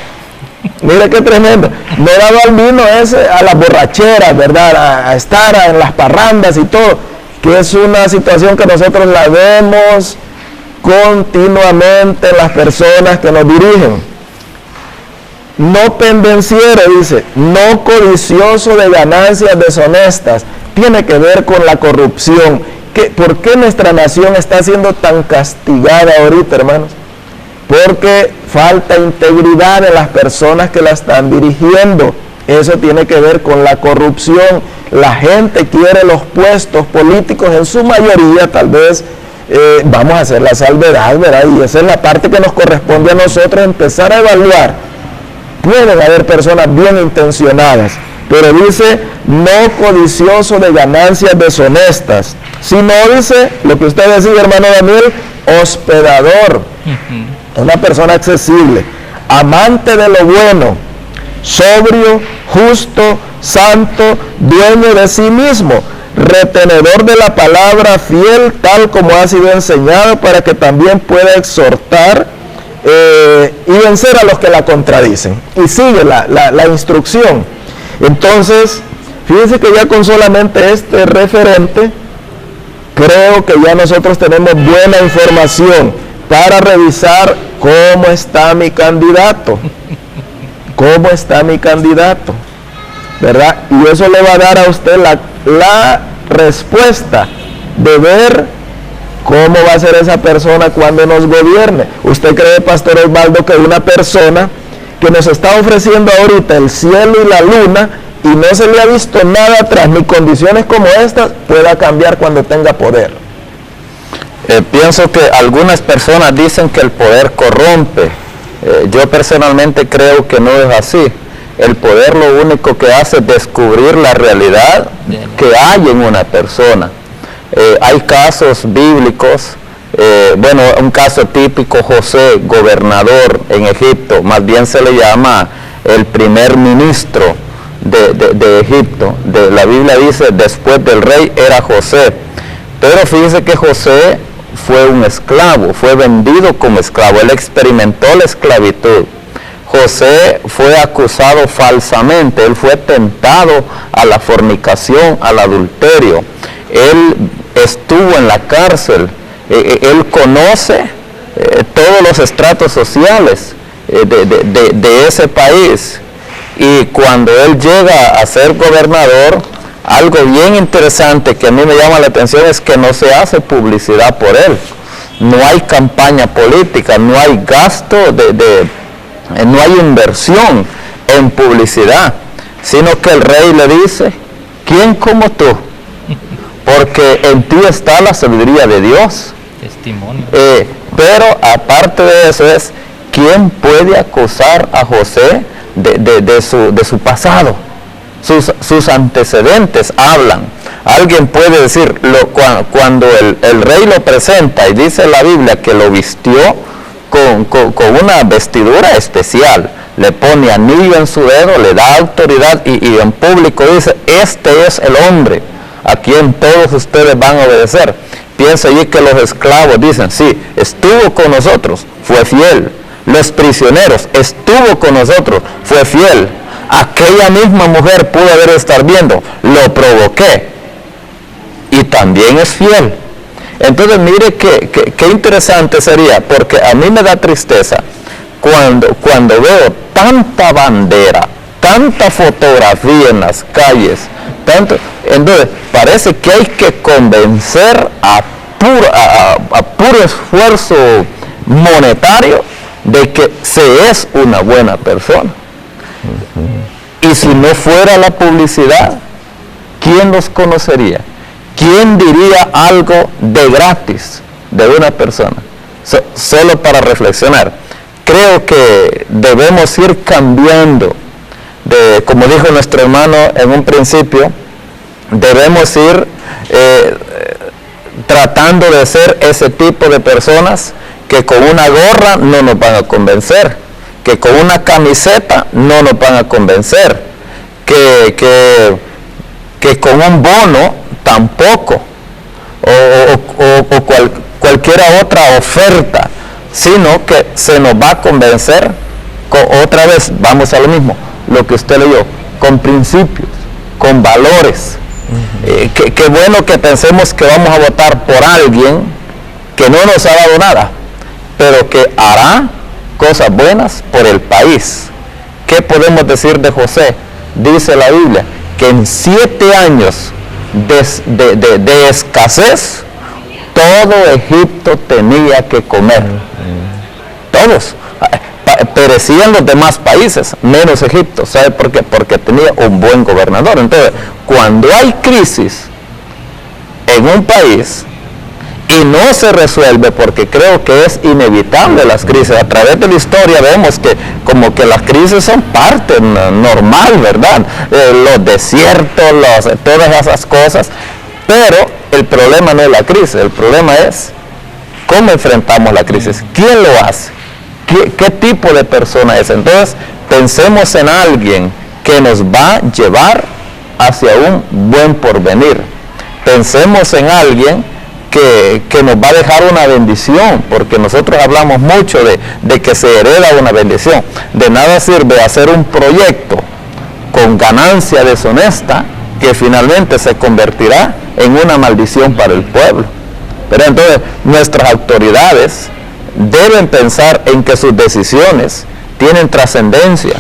Mire qué tremendo. No dado al vino es a las borracheras, ¿verdad? A estar en las parrandas y todo, que es una situación que nosotros la vemos continuamente en las personas que nos dirigen. No pendenciero, dice, no codicioso de ganancias deshonestas. Tiene que ver con la corrupción. ¿Por qué nuestra nación está siendo tan castigada ahorita, hermanos? Porque falta integridad en las personas que la están dirigiendo. Eso tiene que ver con la corrupción. La gente quiere los puestos políticos, en su mayoría tal vez, vamos a hacer la salvedad, ¿verdad? Y esa es la parte que nos corresponde a nosotros, empezar a evaluar. Pueden haber personas bien intencionadas, pero dice, no codicioso de ganancias deshonestas, sino, dice, lo que usted decía, hermano Daniel, hospedador, una persona accesible, amante de lo bueno, sobrio, justo, santo, dueño de sí mismo, retenedor de la palabra, fiel, tal como ha sido enseñado, para que también pueda exhortar y vencer a los que la contradicen. Y sigue la instrucción. Entonces, fíjense que ya con solamente este referente, creo que ya nosotros tenemos buena información para revisar cómo está mi candidato. ¿Cómo está mi candidato? ¿Verdad? Y eso le va a dar a usted la respuesta de ver cómo va a ser esa persona cuando nos gobierne. ¿Usted cree, Pastor Osvaldo, que una persona que nos está ofreciendo ahorita el cielo y la luna y no se le ha visto nada atrás, ni condiciones como estas, pueda cambiar cuando tenga poder? Pienso que algunas personas dicen que el poder corrompe. Yo personalmente creo que no es así. El poder lo único que hace es descubrir la realidad que hay en una persona. Hay casos bíblicos, un caso típico, José, gobernador en Egipto, más bien se le llama el primer ministro de Egipto. La Biblia dice, después del rey era José. Pero fíjese que José fue un esclavo, fue vendido como esclavo, él experimentó la esclavitud. José fue acusado falsamente, él fue tentado a la fornicación, al adulterio, él estuvo en la cárcel, él conoce todos los estratos sociales de ese país, y cuando él llega a ser gobernador, algo bien interesante que a mí me llama la atención es que no se hace publicidad por él, no hay campaña política, no hay gasto no hay inversión en publicidad, sino que el rey le dice, ¿quién como tú? Porque en ti está la sabiduría de Dios. Testimonio. Pero aparte de eso es, ¿quién puede acusar a José de su pasado? Sus antecedentes hablan. Alguien puede decir, cuando el rey lo presenta y dice la Biblia que lo vistió con una vestidura especial, le pone anillo en su dedo, le da autoridad y en público dice, este es el hombre a quien todos ustedes van a obedecer. Piensa allí que los esclavos dicen, sí, estuvo con nosotros, fue fiel. Los prisioneros, estuvo con nosotros, fue fiel. Aquella misma mujer pudo haber estar viendo, lo provoqué y también es fiel. Entonces mire qué interesante sería, porque a mí me da tristeza cuando veo tanta bandera, tanta fotografía en las calles, entonces parece que hay que convencer a puro esfuerzo monetario de que se es una buena persona. Y si no fuera la publicidad, ¿quién los conocería? ¿Quién diría algo de gratis de una persona? Solo para reflexionar. Creo que debemos ir cambiando como dijo nuestro hermano en un principio, debemos ir tratando de ser ese tipo de personas que con una gorra no nos van a convencer, que con una camiseta no nos van a convencer, que con un bono tampoco, o cualquier otra oferta, sino que se nos va a convencer, otra vez vamos a lo mismo, lo que usted leyó, con principios, con valores. Qué bueno que pensemos que vamos a votar por alguien que no nos ha dado nada, pero que hará cosas buenas por el país. ¿Qué podemos decir de José? Dice la Biblia que en 7 años de escasez, todo Egipto tenía que comer. Todos. Perecían los demás países, menos Egipto. ¿Sabe por qué? Porque tenía un buen gobernador. Entonces, cuando hay crisis en un país y no se resuelve, porque creo que es inevitable las crisis, a través de la historia vemos que como que las crisis son parte normal, ¿verdad? Los desiertos, todas esas cosas, pero el problema no es la crisis, el problema es cómo enfrentamos la crisis, quién lo hace, qué tipo de persona es. Entonces pensemos en alguien que nos va a llevar hacia un buen porvenir. Pensemos en alguien que nos va a dejar una bendición, porque nosotros hablamos mucho de que se hereda una bendición. De nada sirve hacer un proyecto con ganancia deshonesta que finalmente se convertirá en una maldición para el pueblo. Pero entonces nuestras autoridades deben pensar en que sus decisiones tienen trascendencia.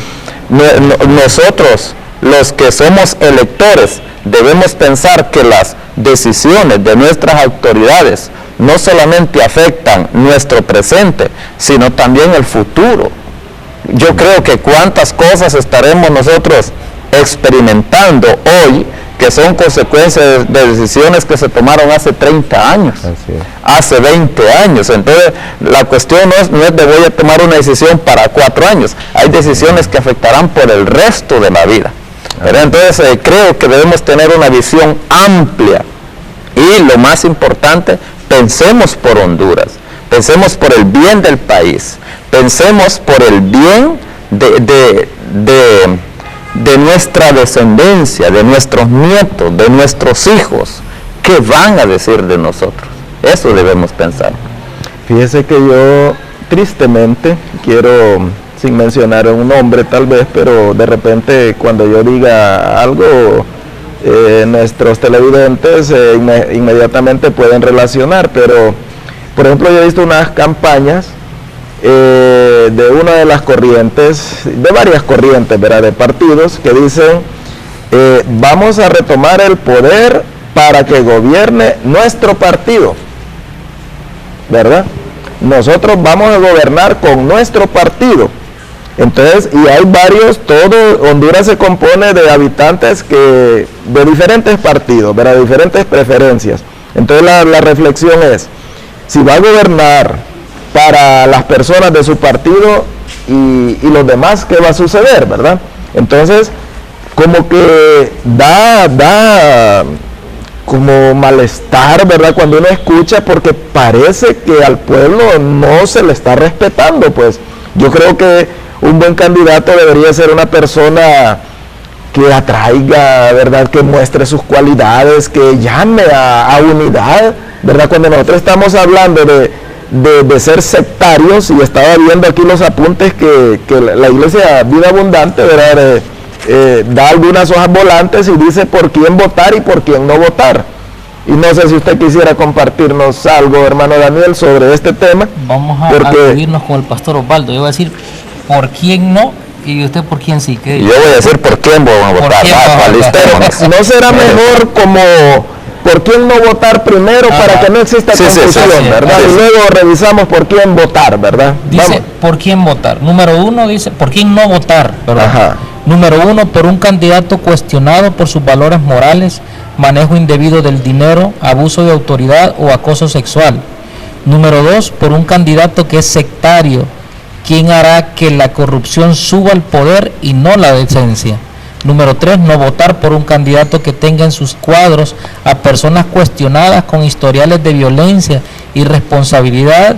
Nosotros, los que somos electores, debemos pensar que las decisiones de nuestras autoridades no solamente afectan nuestro presente, sino también el futuro. Yo creo que cuántas cosas estaremos nosotros experimentando hoy que son consecuencias de decisiones que se tomaron hace 30 años, hace 20 años. Entonces, la cuestión no es de voy a tomar una decisión para 4 años. Hay decisiones que afectarán por el resto de la vida. Pero entonces creo que debemos tener una visión amplia y lo más importante, pensemos por Honduras, pensemos por el bien del país, pensemos por el bien de nuestra descendencia, de nuestros nietos, de nuestros hijos. ¿Qué van a decir de nosotros? Eso debemos pensar. Fíjese que yo tristemente quiero, sin mencionar un nombre tal vez, pero de repente cuando yo diga algo, nuestros televidentes inmediatamente pueden relacionar, pero por ejemplo yo he visto unas campañas de una de las corrientes, de varias corrientes, ¿verdad?, de partidos que dicen vamos a retomar el poder para que gobierne nuestro partido, ¿verdad? Nosotros vamos a gobernar con nuestro partido. Entonces, y hay varios, todo Honduras se compone de habitantes de diferentes partidos, ¿verdad?, de diferentes preferencias. Entonces la reflexión es, si va a gobernar para las personas de su partido y los demás, ¿qué va a suceder, verdad? Entonces, como que da como malestar, ¿verdad?, cuando uno escucha, porque parece que al pueblo no se le está respetando. Pues yo creo que un buen candidato debería ser una persona que atraiga, ¿verdad?, que muestre sus cualidades, que llame a unidad, ¿verdad? Cuando nosotros estamos hablando de ser sectarios, y estaba viendo aquí los apuntes que la Iglesia Vida Abundante, ¿verdad?, da algunas hojas volantes y dice por quién votar y por quién no votar. Y no sé si usted quisiera compartirnos algo, hermano Daniel, sobre este tema. Vamos a irnos con el pastor Osvaldo. Yo voy a decir por quién no y usted por quién sí. Yo voy a decir por quién vamos a votar. ¿No será mejor como por quién no votar primero para que no exista confusión, ¿verdad? Y luego revisamos por quién votar, ¿verdad? Dice por quién votar. Número 1 dice por quién no votar, ¿verdad? Ajá. Número 1, por un candidato cuestionado por sus valores morales, manejo indebido del dinero, abuso de autoridad o acoso sexual. Número 2, por un candidato que es sectario, ¿quién hará que la corrupción suba al poder y no la decencia? Número 3, no votar por un candidato que tenga en sus cuadros a personas cuestionadas con historiales de violencia, irresponsabilidad,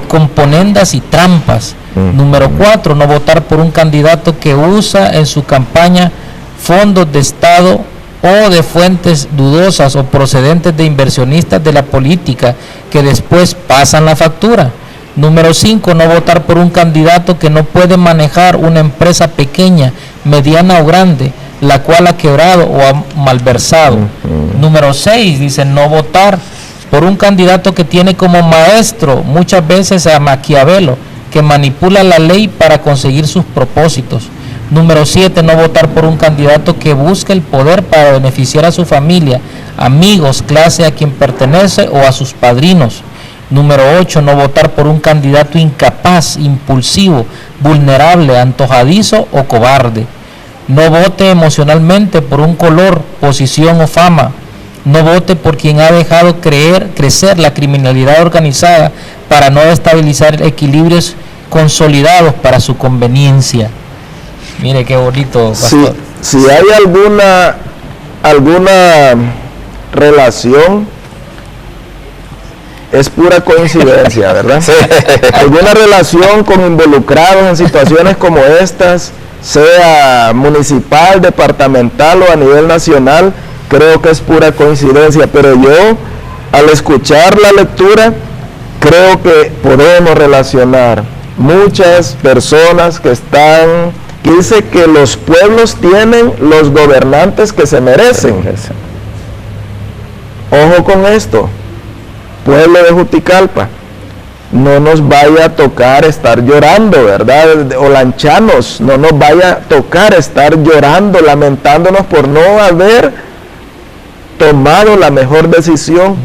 componendas y trampas. Número 4, no votar por un candidato que usa en su campaña fondos de Estado o de fuentes dudosas o procedentes de inversionistas de la política que después pasan la factura. Número 5, no votar por un candidato que no puede manejar una empresa pequeña, mediana o grande, la cual ha quebrado o ha malversado. Número 6, dice no votar por un candidato que tiene como maestro muchas veces a Maquiavelo, que manipula la ley para conseguir sus propósitos. Número 7, no votar por un candidato que busque el poder para beneficiar a su familia, amigos, clase a quien pertenece o a sus padrinos. Número 8, no votar por un candidato incapaz, impulsivo, vulnerable, antojadizo o cobarde. No vote emocionalmente por un color, posición o fama. No vote por quien ha dejado crecer la criminalidad organizada para no estabilizar equilibrios consolidados para su conveniencia. Mire qué bonito, pastor. Si hay alguna relación, es pura coincidencia, ¿verdad? Sí. Alguna relación con involucrados en situaciones como estas, sea municipal, departamental o a nivel nacional, creo que es pura coincidencia, pero yo, al escuchar la lectura, creo que podemos relacionar muchas personas que dice que los pueblos tienen los gobernantes que se merecen. Ojo con esto, pueblo de Juticalpa, no nos vaya a tocar estar llorando, ¿verdad? Olanchanos, no nos vaya a tocar estar llorando, lamentándonos por no haber tomado la mejor decisión,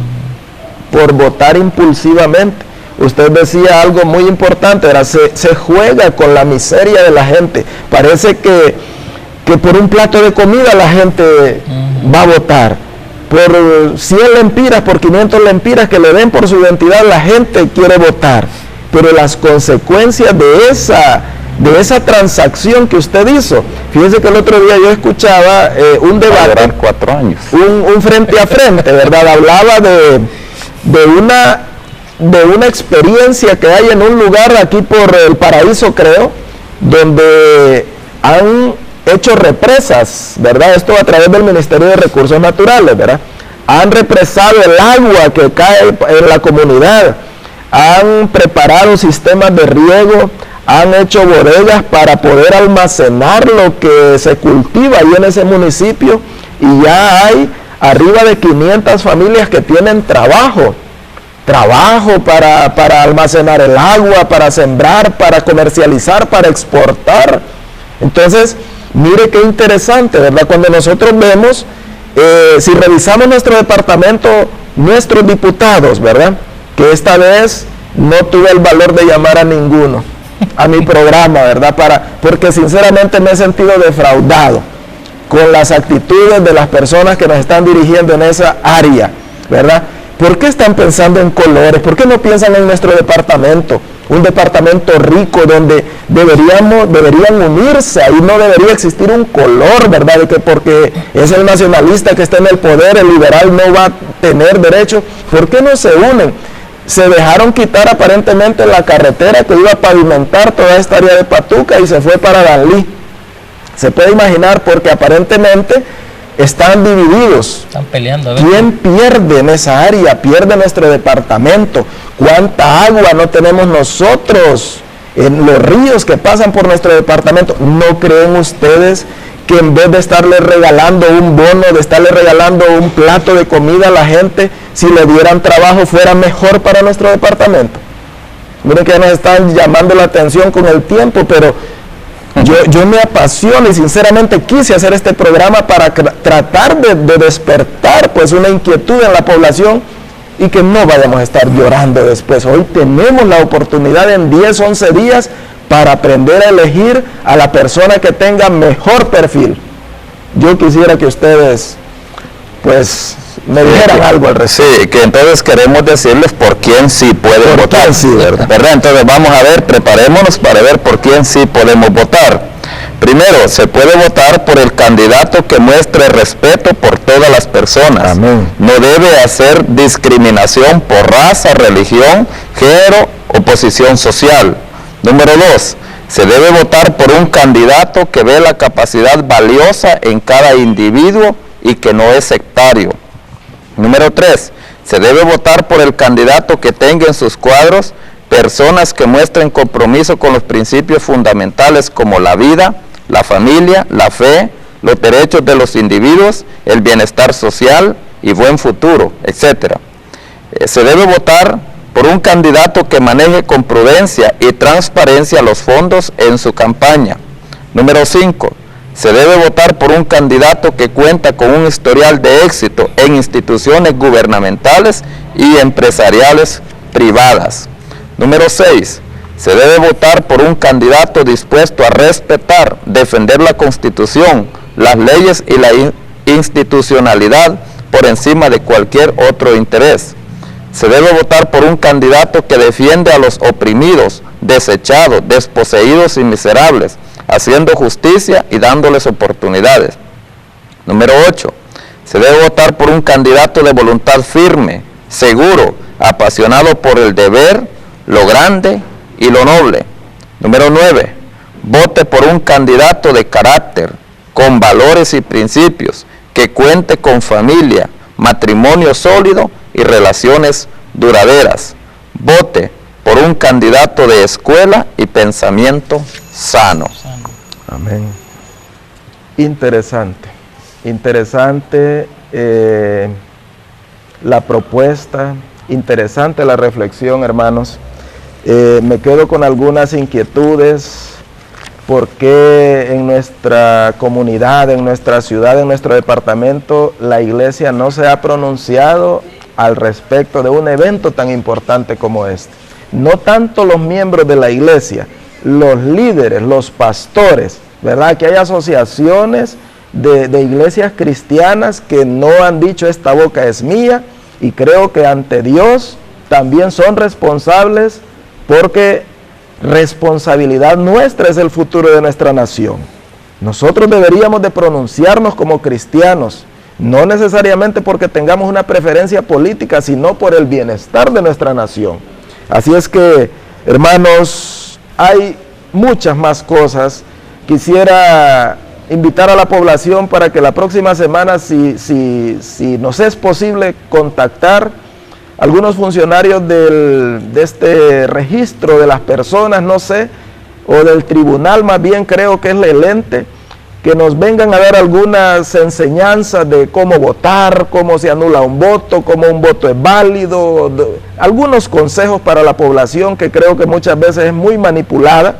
por votar impulsivamente. Usted decía algo muy importante, se juega con la miseria de la gente. Parece que por un plato de comida la gente va a votar. Por 100 lempiras, por 500 lempiras que le den por su identidad, la gente quiere votar. Pero las consecuencias de esa transacción que usted hizo, fíjese que el otro día yo escuchaba un debate, 4 años, un frente a frente, ¿verdad? Hablaba de una experiencia que hay en un lugar aquí por El Paraíso, creo, donde han hecho represas, ¿verdad? Esto a través del Ministerio de Recursos Naturales, ¿verdad? Han represado el agua que cae en la comunidad, han preparado sistemas de riego, han hecho bodegas para poder almacenar lo que se cultiva ahí en ese municipio, y ya hay arriba de 500 familias que tienen trabajo para almacenar el agua, para sembrar, para comercializar, para exportar. Entonces, mire qué interesante, ¿verdad? Cuando nosotros vemos, si revisamos nuestro departamento, nuestros diputados, ¿verdad? Que esta vez no tuve el valor de llamar a ninguno a mi programa, ¿verdad? Porque sinceramente me he sentido defraudado con las actitudes de las personas que nos están dirigiendo en esa área, ¿verdad? ¿Por qué están pensando en colores? ¿Por qué no piensan en nuestro departamento? Un departamento rico donde deberían unirse, ahí no debería existir un color, ¿verdad? De que porque es el nacionalista que está en el poder, el liberal no va a tener derecho. ¿Por qué no se unen? Se dejaron quitar aparentemente la carretera que iba a pavimentar toda esta área de Patuca y se fue para Danlí. Se puede imaginar, porque aparentemente están divididos. Están peleando. ¿Quién pierde en esa área? Pierde nuestro departamento. ¿Cuánta agua no tenemos nosotros en los ríos que pasan por nuestro departamento? ¿No creen ustedes que en vez de estarle regalando un bono, de estarle regalando un plato de comida a la gente, si le dieran trabajo fuera mejor para nuestro departamento? Miren que nos están llamando la atención con el tiempo, pero yo me apasiono y sinceramente quise hacer este programa para tratar de despertar pues una inquietud en la población y que no vayamos a estar llorando después. Hoy tenemos la oportunidad en 10, 11 días para aprender a elegir a la persona que tenga mejor perfil. Yo quisiera que ustedes pues me dijeran algo al respecto. Sí, que entonces queremos decirles por quién sí pueden votar, sí, ¿verdad? Entonces vamos a ver, preparémonos para ver por quién sí podemos votar. Primero, se puede votar por el candidato que muestre respeto por todas las personas. Amén. No debe hacer discriminación por raza, religión, género o posición social. Número 2, se debe votar por un candidato que ve la capacidad valiosa en cada individuo y que no es sectario. Número 3, se debe votar por el candidato que tenga en sus cuadros personas que muestren compromiso con los principios fundamentales como la vida, la familia, la fe, los derechos de los individuos, el bienestar social y buen futuro, etc. Se debe votar por un candidato que maneje con prudencia y transparencia los fondos en su campaña. Número 5. Se debe votar por un candidato que cuenta con un historial de éxito en instituciones gubernamentales y empresariales privadas. Número 6. Se debe votar por un candidato dispuesto a respetar, defender la Constitución, las leyes y la institucionalidad por encima de cualquier otro interés. Se debe votar por un candidato que defiende a los oprimidos, desechados, desposeídos y miserables, haciendo justicia y dándoles oportunidades. Número 8. Se debe votar por un candidato de voluntad firme, seguro, apasionado por el deber, lo grande y lo noble. Número 9. Vote por un candidato de carácter, con valores y principios, que cuente con familia, matrimonio sólido y relaciones duraderas. Vote por un candidato de escuela y pensamiento sano. Amén. Interesante la propuesta, interesante la reflexión, hermanos. Me quedo con algunas inquietudes. ¿Por qué en nuestra comunidad, en nuestra ciudad, en nuestro departamento, la iglesia no se ha pronunciado al respecto de un evento tan importante como este? No tanto los miembros de la iglesia, los líderes, los pastores, ¿verdad? Que hay asociaciones de iglesias cristianas que no han dicho esta boca es mía, y creo que ante Dios también son responsables, porque responsabilidad nuestra es el futuro de nuestra nación. Nosotros deberíamos de pronunciarnos como cristianos, no necesariamente porque tengamos una preferencia política, sino por el bienestar de nuestra nación. Así es que, hermanos, hay muchas más cosas. Quisiera invitar a la población para que la próxima semana, si nos es posible, contactar algunos funcionarios de este registro de las personas, no sé, o del tribunal, más bien creo que es el ente, que nos vengan a dar algunas enseñanzas de cómo votar, cómo se anula un voto, cómo un voto es válido, algunos consejos para la población que creo que muchas veces es muy manipulada.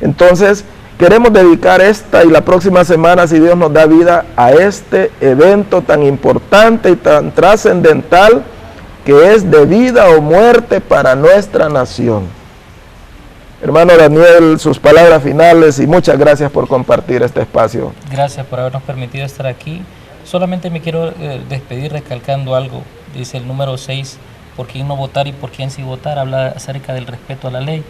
Entonces, queremos dedicar esta y la próxima semana, si Dios nos da vida, a este evento tan importante y tan trascendental, que es de vida o muerte para nuestra nación. Hermano Daniel, sus palabras finales, y muchas gracias por compartir este espacio. Gracias por habernos permitido estar aquí. Solamente me quiero despedir recalcando algo. Dice el número 6, por quién no votar y por quién sí votar, habla acerca del respeto a la ley.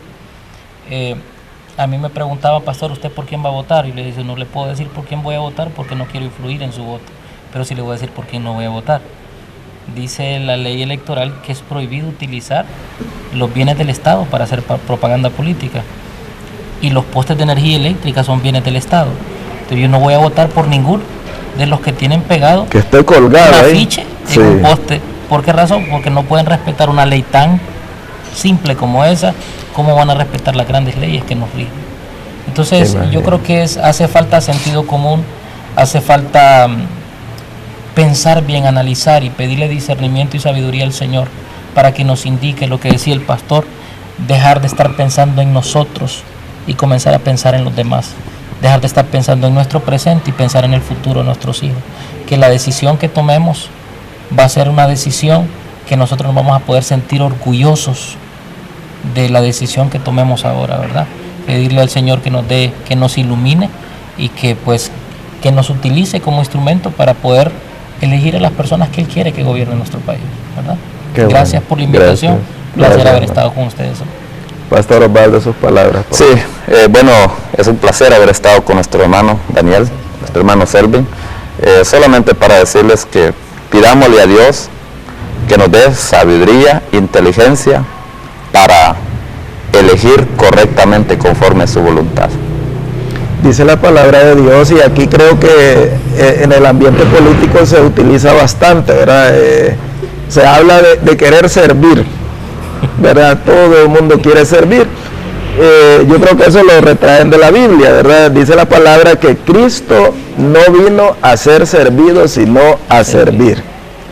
A mí me preguntaba, pastor, ¿usted por quién va a votar? Y le dije, no le puedo decir por quién voy a votar porque no quiero influir en su voto, pero sí le voy a decir por quién no voy a votar. Dice la ley electoral que es prohibido utilizar los bienes del Estado para hacer propaganda política, y los postes de energía eléctrica son bienes del Estado. Entonces yo no voy a votar por ninguno de los que tienen pegado que esté colgado un ahí, afiche en un poste. ¿Por qué razón? Porque no pueden respetar una ley tan simple como esa. ¿Cómo van a respetar las grandes leyes que nos rigen? Entonces yo creo que hace falta sentido común, hace falta pensar bien, analizar y pedirle discernimiento y sabiduría al Señor para que nos indique lo que decía el pastor, dejar de estar pensando en nosotros y comenzar a pensar en los demás, dejar de estar pensando en nuestro presente y pensar en el futuro de nuestros hijos, que la decisión que tomemos va a ser una decisión que nosotros nos vamos a poder sentir orgullosos de la decisión que tomemos ahora, ¿verdad? Pedirle al Señor que nos dé, que nos ilumine y que nos utilice como instrumento para poder elegir a las personas que Él quiere que gobiernen nuestro país, ¿verdad? Gracias por la invitación. Placer haber estado con ustedes. Pastor Osvaldo, sus palabras. Sí, bueno, es un placer haber estado con nuestro hermano Daniel, nuestro hermano Selvin. Solamente para decirles que pidámosle a Dios que nos dé sabiduría, inteligencia para elegir correctamente conforme a su voluntad. Dice la palabra de Dios, y aquí creo que en el ambiente político se utiliza bastante, ¿verdad? Se habla de querer servir, ¿verdad? Todo el mundo quiere servir. Yo creo que eso lo retraen de la Biblia, ¿verdad? Dice la palabra que Cristo no vino a ser servido, sino a servir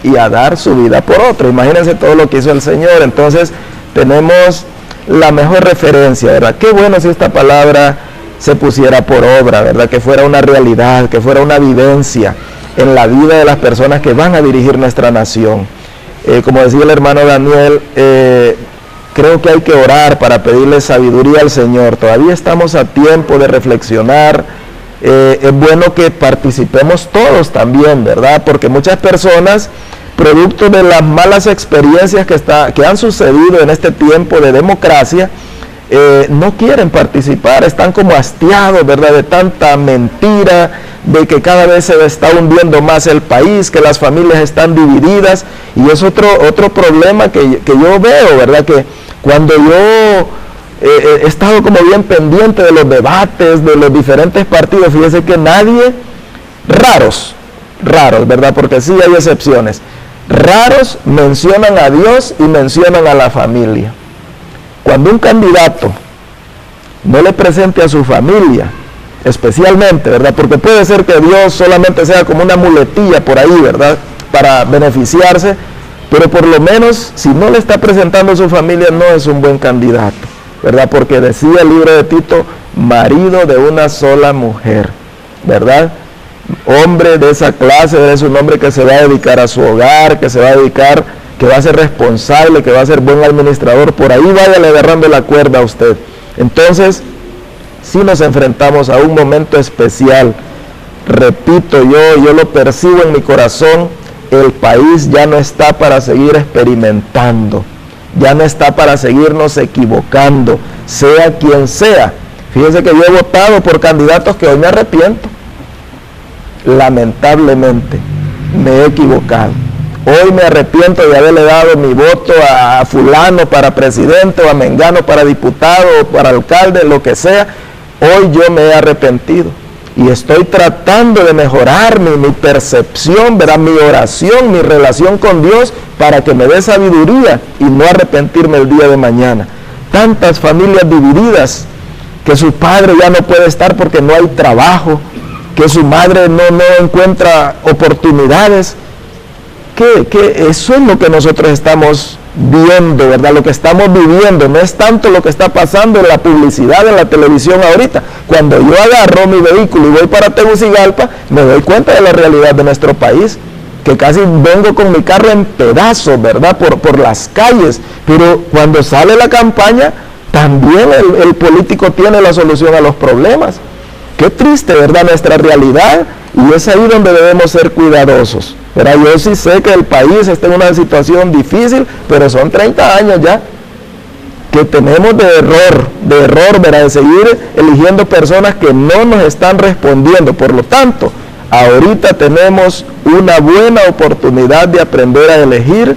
y a dar su vida por otro. Imagínense todo lo que hizo el Señor. Entonces tenemos la mejor referencia, ¿verdad? Qué bueno si esta palabra se pusiera por obra, ¿verdad? Que fuera una realidad, que fuera una vivencia en la vida de las personas que van a dirigir nuestra nación. Como decía el hermano Daniel, creo que hay que orar para pedirle sabiduría al Señor. Todavía estamos a tiempo de reflexionar. Es bueno que participemos todos también, ¿verdad? Porque muchas personas, producto de las malas experiencias que han sucedido en este tiempo de democracia, no quieren participar, están como hastiados, ¿verdad?, de tanta mentira, de que cada vez se está hundiendo más el país, que las familias están divididas, y es otro problema que yo veo, ¿verdad?, que cuando yo he estado como bien pendiente de los debates, de los diferentes partidos, fíjese que nadie, raros, ¿verdad?, porque sí hay excepciones, raros mencionan a Dios y mencionan a la familia. Cuando un candidato no le presente a su familia, especialmente, ¿verdad? Porque puede ser que Dios solamente sea como una muletilla por ahí, ¿verdad?, para beneficiarse, pero por lo menos si no le está presentando a su familia no es un buen candidato, ¿verdad? Porque decía el libro de Tito, marido de una sola mujer, ¿verdad? Hombre de esa clase, es un hombre que se va a dedicar a su hogar, que se va a dedicar, que va a ser responsable, que va a ser buen administrador. Por ahí váyale agarrando la cuerda a usted. Entonces, si nos enfrentamos a un momento especial, repito, yo lo percibo en mi corazón, el país ya no está para seguir experimentando, ya no está para seguirnos equivocando, sea quien sea. Fíjense que yo he votado por candidatos que hoy me arrepiento. Lamentablemente, me he equivocado. Hoy me arrepiento de haberle dado mi voto a fulano para presidente, o a mengano para diputado, o para alcalde, lo que sea. Hoy yo me he arrepentido y estoy tratando de mejorar mi percepción, ¿verdad?, mi oración, mi relación con Dios, para que me dé sabiduría y no arrepentirme el día de mañana. Tantas familias divididas, que su padre ya no puede estar porque no hay trabajo, que su madre no encuentra oportunidades. Que eso es lo que nosotros estamos viendo, ¿verdad? Lo que estamos viviendo, no es tanto lo que está pasando en la publicidad, en la televisión ahorita. Cuando yo agarro mi vehículo y voy para Tegucigalpa, me doy cuenta de la realidad de nuestro país, que casi vengo con mi carro en pedazos, ¿verdad?, por las calles. Pero cuando sale la campaña, también el político tiene la solución a los problemas. Qué triste, ¿verdad?, nuestra realidad, y es ahí donde debemos ser cuidadosos. Pero yo sí sé que el país está en una situación difícil, pero son 30 años ya que tenemos de error, ¿verdad?, de seguir eligiendo personas que no nos están respondiendo. Por lo tanto, ahorita tenemos una buena oportunidad de aprender a elegir,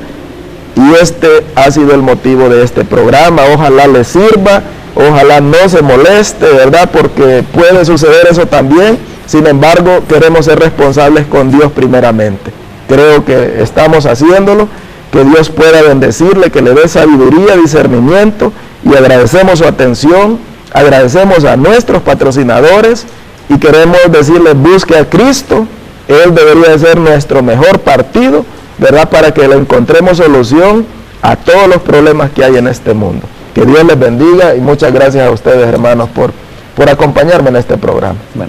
y este ha sido el motivo de este programa. Ojalá les sirva, ojalá no se moleste, ¿verdad?, porque puede suceder eso también. Sin embargo, queremos ser responsables con Dios primeramente. Creo que estamos haciéndolo, que Dios pueda bendecirle, que le dé sabiduría, discernimiento, y agradecemos su atención, agradecemos a nuestros patrocinadores, y queremos decirles, busque a Cristo. Él debería ser nuestro mejor partido, ¿verdad?, para que le encontremos solución a todos los problemas que hay en este mundo. Que Dios les bendiga, y muchas gracias a ustedes, hermanos, por acompañarme en este programa. Bueno.